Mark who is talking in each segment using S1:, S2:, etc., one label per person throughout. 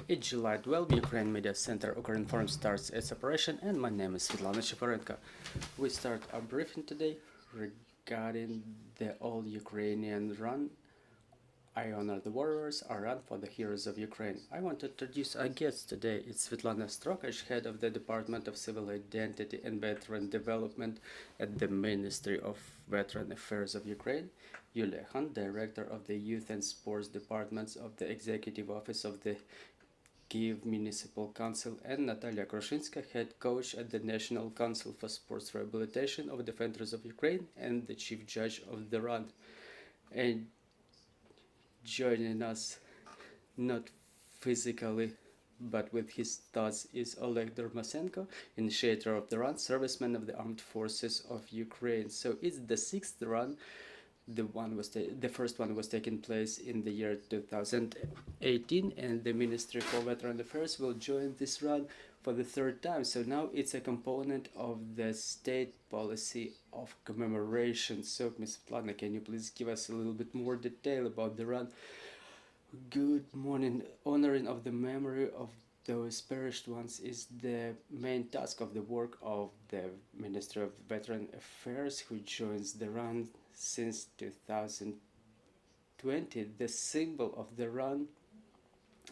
S1: It's July 12, Ukraine Media Center Ukraine Forum starts its operation, and my name is Svitlana. We start our briefing today regarding the All-Ukrainian Run. I honor the warriors, a run for the heroes of Ukraine. I want to introduce our guest today. It's Svitlana Strokach, head of the Department of Civil Identity and Veteran Development at the Ministry of Veteran Affairs of Ukraine. Yuliia, director of the Youth and Sports Departments of the Executive Office of the Kyiv Municipal Council, and Nataliia Krushynska, head coach at the National Council for Sports Rehabilitation of Defenders of Ukraine and the chief judge of the run. And joining us, not physically, but with his thoughts, is Oleh Durmasenko, initiator of the run, serviceman of the Armed Forces of Ukraine. So it's the sixth run. The first one was taking place in the year 2018, and the Ministry for Veteran Affairs will join this run for the third time. So now it's a component of the state policy of commemoration. So, Ms. Svitlana, can you please give us a little bit more detail about the run? Good morning. Honoring of the memory of those perished ones is the main task of the work of the Ministry of Veteran Affairs, who joins the run since 2020. The symbol of the run,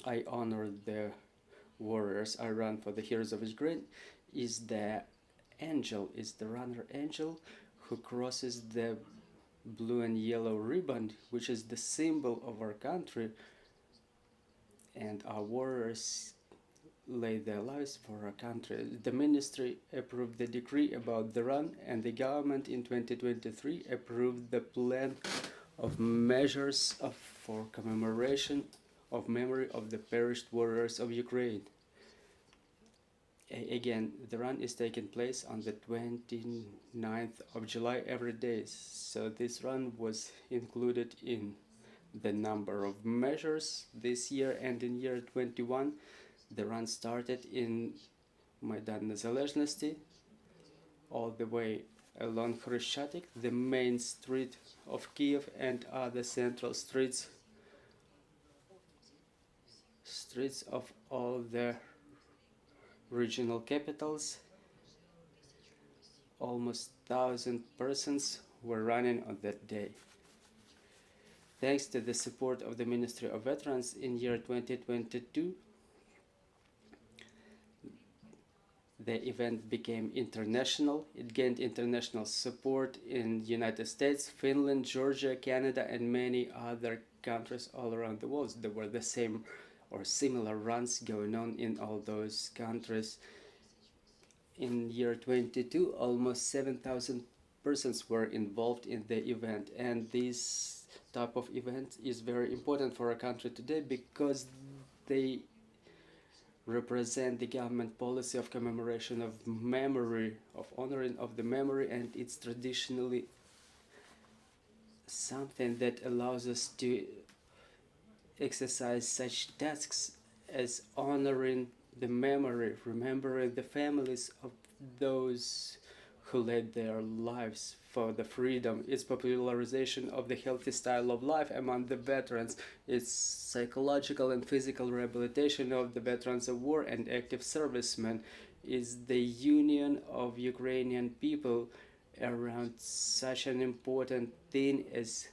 S1: I honor the warriors, I run for the heroes of Ukraine, is the angel, is the runner angel who crosses the blue and yellow ribbon, which is the symbol of our country, and our warriors lay their lives for our country. The ministry approved the decree about the run, and the government in 2023 approved the plan of measures for commemoration of memory of the perished warriors of Ukraine. Again, the run is taking place on the 29th of July every day, so this run was included in the number of measures this year. And in year 21 the run started in Maidan Nezalezhnosti all the way along Krushynska, the main street of Kyiv, and other central streets of all the regional capitals. Almost 1,000 persons were running on that day. Thanks to the support of the Ministry of Veterans, in year 2022 the event became international. It gained international support in the United States, Finland, Georgia, Canada, and many other countries all around the world. There were the same or similar runs going on in all those countries. In year 22, almost 7,000 persons were involved in the event, and this type of event is very important for our country today because they represent the government policy of commemoration of memory, of honoring of the memory, and it's traditionally something that allows us to exercise such tasks as honoring the memory, remembering the families of those who led their lives for the freedom. Its popularization of the healthy style of life among the veterans, its psychological and physical rehabilitation of the veterans of war and active servicemen, is the union of Ukrainian people around such an important thing as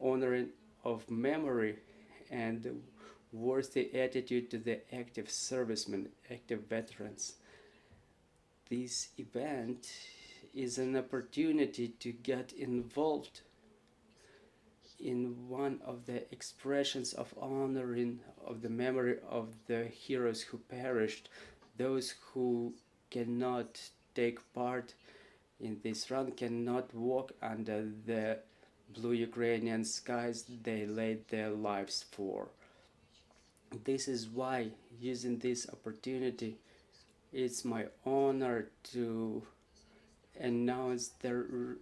S1: honoring of memory and worthy attitude to the active servicemen, active veterans. This event is an opportunity to get involved in one of the expressions of honoring of the memory of the heroes who perished, those who cannot take part in this run, cannot walk under the blue Ukrainian skies they laid their lives for. This is why, using this opportunity, it's my honor to announce the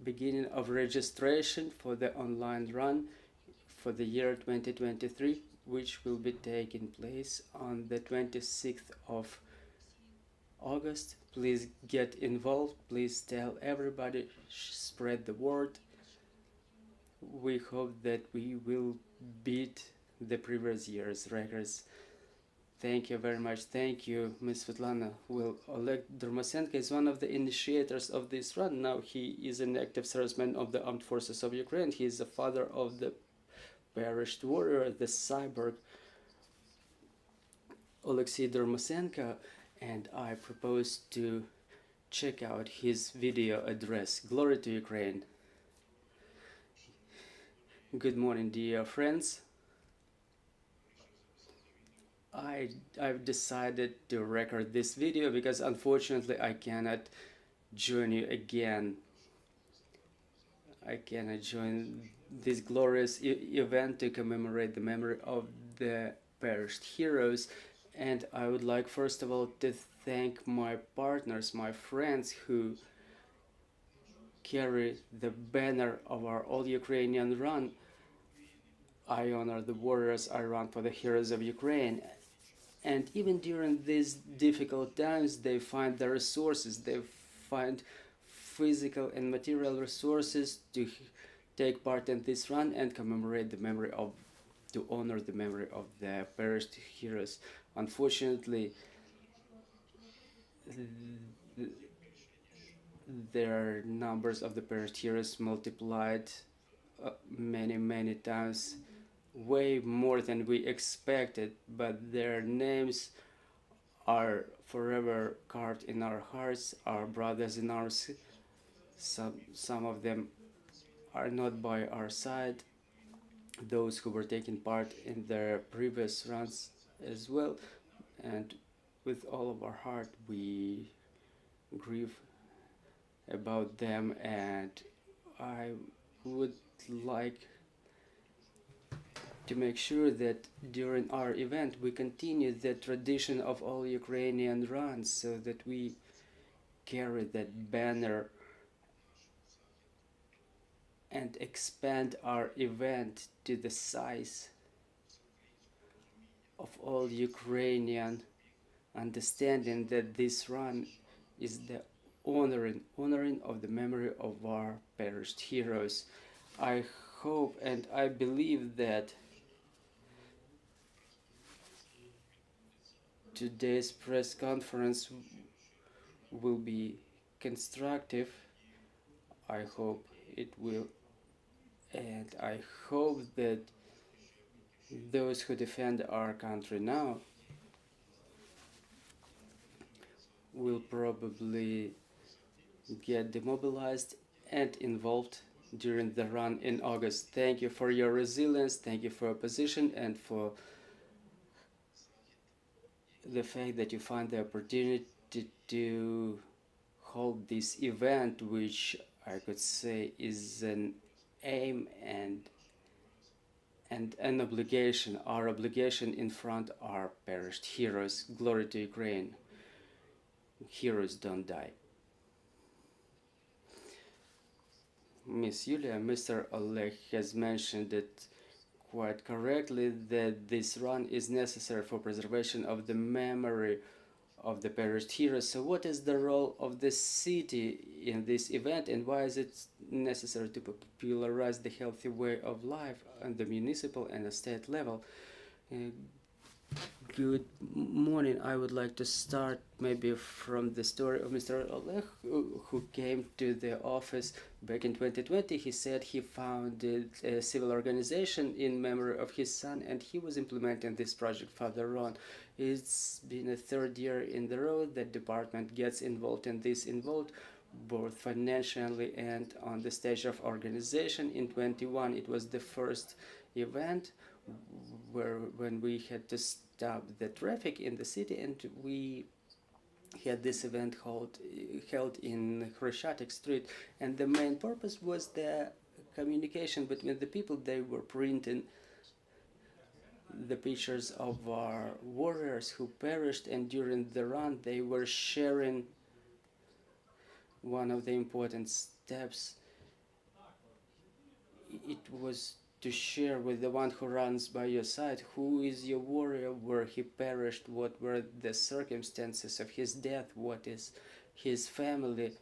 S1: beginning of registration for the online run for the year 2023, which will be taking place on the 26th of August. Please get involved, please tell everybody, spread the word. We hope that we will beat the previous year's records. Thank you very much. Thank you, Ms. Svitlana. Well, Oleh Durmasenko is one of the initiators of this run. Now he is an active serviceman of the armed forces of Ukraine. He is the father of the perished warrior, the cyborg Oleksii Durmasenko, and I propose to check out his video address. Glory to Ukraine. Good morning, dear friends. I've decided to record this video because unfortunately I cannot join you again. I cannot join this glorious event to commemorate the memory of the perished heroes. And I would like first of all to thank my partners, my friends who carry the banner of our All-Ukrainian Run. I honor the warriors, I run for the heroes of Ukraine. And even during these difficult times, they find the resources, they find physical and material resources to take part in this run and commemorate the memory of, to honor the memory of the perished heroes. Unfortunately, their numbers of the perished heroes multiplied many times, way more than we expected, but their names are forever carved in our hearts, our brothers in arms. Some of them are not by our side, those who were taking part in their previous runs as well, and with all of our heart we grieve about them. And I would like to make sure that during our event we continue the tradition of All-Ukrainian runs, so that we carry that banner and expand our event to the size of all Ukrainian, understanding that this run is the honoring of the memory of our perished heroes. I hope and I believe that today's press conference will be constructive. I hope it will, and I hope that those who defend our country now will probably get demobilized and involved during the run in August. Thank you for your resilience, thank you for your position, and for the fact that you find the opportunity to hold this event, which I could say is an aim and an obligation, our obligation in front of our perished heroes. Glory to Ukraine. Heroes don't die. Miss Yuliia, Mr. Oleh has mentioned it quite correctly, that this run is necessary for preservation of the memory of the perished heroes. So what is the role of the city in this event, and why is it necessary to popularize the healthy way of life on the municipal and the state level? Good morning. I would like to start maybe from the story of Mr. Oleh, who came to the office back in 2020. He said he founded a civil organization in memory of his son, and he was implementing this project further on. It's been a third year in the row that department gets involved in this, both financially and on the stage of organization. In 21, it was the first event when we had to stop the traffic in the city, and we had this event held in Krushynska street, and the main purpose was the communication between the people. They were printing the pictures of our warriors who perished, and during the run they were sharing one of the important steps. It was to share with the one who runs by your side who is your warrior, where he perished, what were the circumstances of his death, what is his family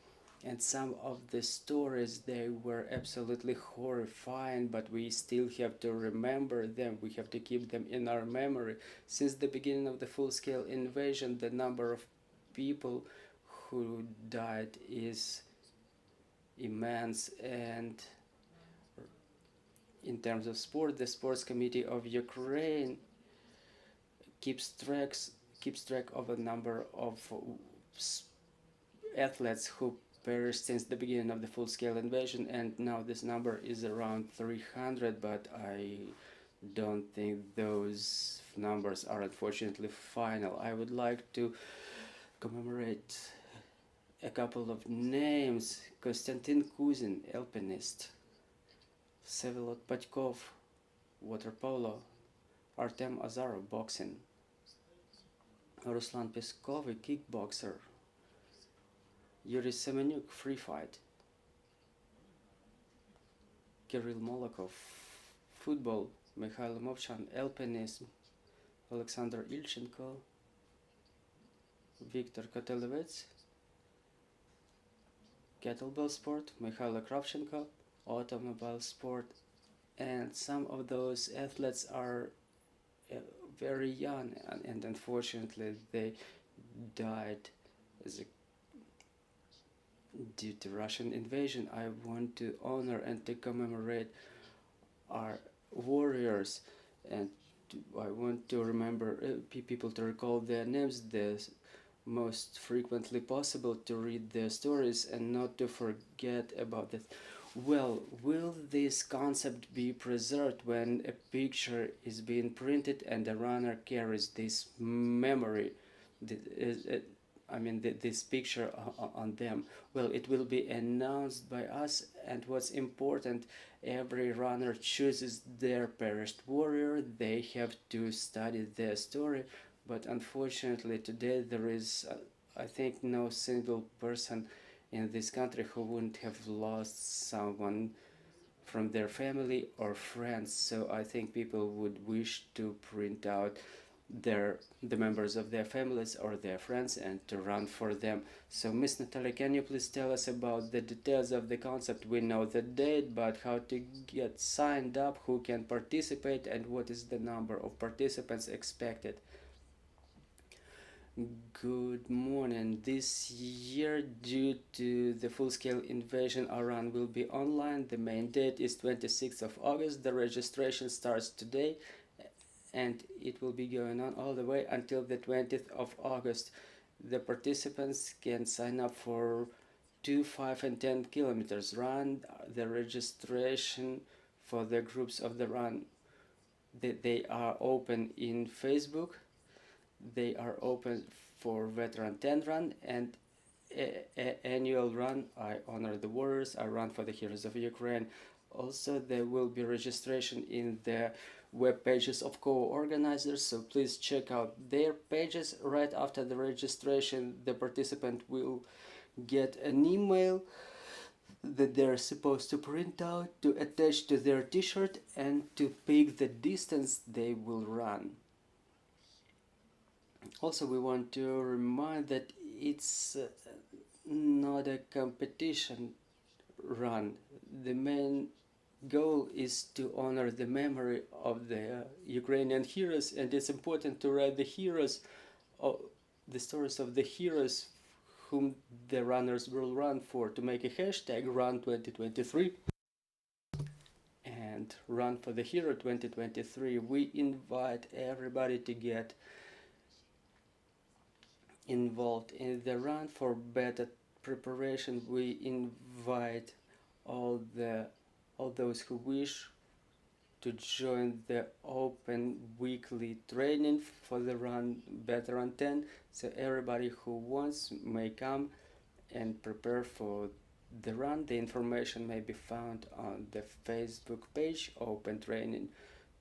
S1: And some of the stories, they were absolutely horrifying, but we still have to remember them. We have to keep them in our memory. Since the beginning of the full-scale invasion, the number of people who died is immense. And in terms of sport, the Sports Committee of Ukraine keeps track of a number of athletes who perished since the beginning of the full-scale invasion, and now this number is around 300, but I don't think those numbers are unfortunately final. I would like to commemorate a couple of names: Konstantin Kuzin, alpinist; Vsevolod Padkov, water polo; Artem Azarov, boxing; Ruslan Peskov, kickboxer; Yuri Semenyuk, free fight; Kirill Molokov, football; Mikhail Movchan, alpinism; Alexander Ilchenko; Viktor Kotelevets, kettlebell sport; Mikhail Kravchenko, automobile sport. And some of those athletes are very young, and unfortunately they died due to Russian invasion. I want to honor and to commemorate our warriors, and I want to remember people to recall their names the most frequently possible, to read their stories and not to forget about that. Well, will this concept be preserved when a picture is being printed and the runner carries this memory, this picture on them? Well, it will be announced by us, and what's important, every runner chooses their perished warrior. They have to study their story, but unfortunately today there is, I think, no single person in this country who wouldn't have lost someone from their family or friends. So I think people would wish to print out the members of their families or their friends and to run for them. So Miss Nataliia, can you please tell us about the details of the concept? We know the date, but how to get signed up, who can participate, and what is the number of participants expected? Good morning. This year, due to the full-scale invasion, our run will be online. The main date is 26th of August. The registration starts today, and it will be going on all the way until the 20th of August. The participants can sign up for 2, 5, and 10 kilometers run. The registration for the groups of the run, they are open in Facebook. They are open for Veteran 10 Run and annual run. I honor the warriors. I run for the heroes of Ukraine. Also, there will be registration in the web pages of co-organizers, so please check out their pages. Right after the registration, the participant will get an email that they're supposed to print out, to attach to their t-shirt, and to pick the distance they will run. Also, we want to remind that it's not a competition run. The main goal is to honor the memory of the Ukrainian heroes, and it's important to write the heroes, the stories of the heroes whom the runners will run for, to make a hashtag Run 2023 and Run for the Hero 2023. We invite everybody to get involved in the run. For better preparation, we invite all those who wish to join the open weekly training for the run Veteran 10. So everybody who wants may come and prepare for the run. The information may be found on the Facebook page Open Training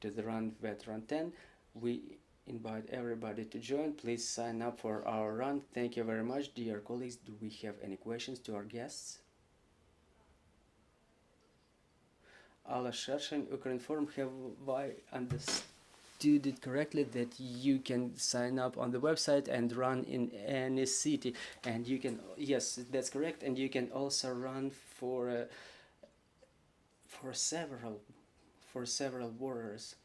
S1: to the Run Veteran 10. We invite everybody to join. Please sign up for our run. Thank you very much, dear colleagues. Do we have any questions to our guests? Alla Shershen, Ukraine Forum, have I understood understood it correctly, that you can sign up on the website and run in any city, and you can, yes, that's correct, and you can also run for several warriors.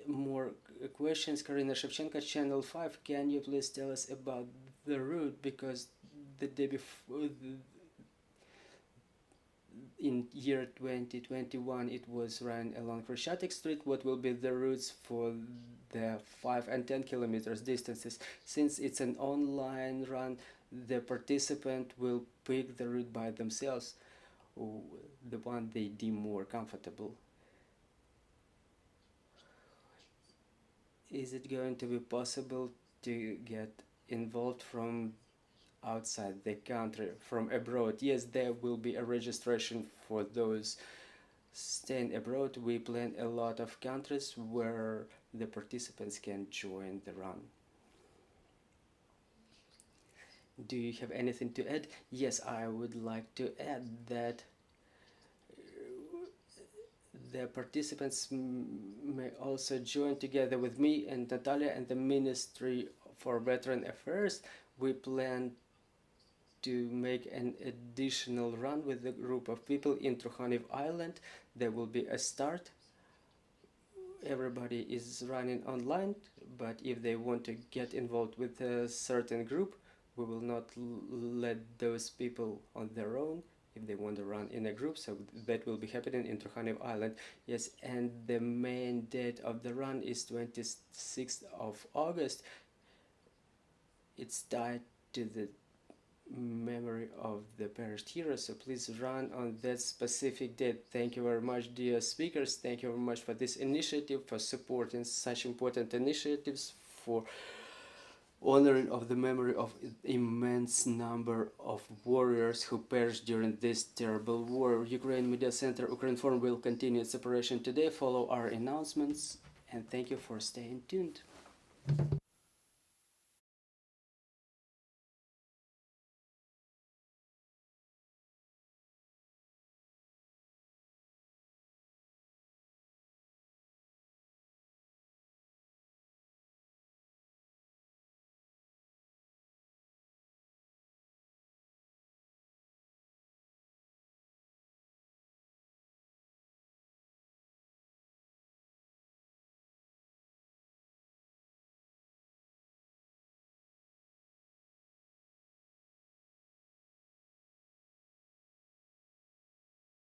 S1: More questions. Karina Shevchenko, Channel 5. Can you please tell us about the route? Because the day before, in year 2021, it was run along Krushynska Street. What will be the routes for the 5 and 10 kilometers distances? Since it's an online run, the participant will pick the route by themselves, the one they deem more comfortable. Is it going to be possible to get involved from outside the country, from abroad? Yes, there will be a registration for those staying abroad. We plan a lot of countries where the participants can join the run. Do you have anything to add? Yes, I would like to add that the participants may also join together with me and Nataliia and the Ministry for Veteran Affairs. We plan to make an additional run with a group of people in Trukhanov Island. There will be a start. Everybody is running online, but if they want to get involved with a certain group, we will not let those people on their own if they want to run in a group. So that will be happening in Trukhanov Island. Yes, and the main date of the run is 26th of August. It's tied to the memory of the perished heroes, so please run on that specific date. Thank you very much, dear speakers. Thank you very much for this initiative, for supporting such important initiatives, for honoring of the memory of immense number of warriors who perished during this terrible war. Ukraine Media Center Ukraine Forum will continue its operation today. Follow our announcements, and thank you for staying tuned.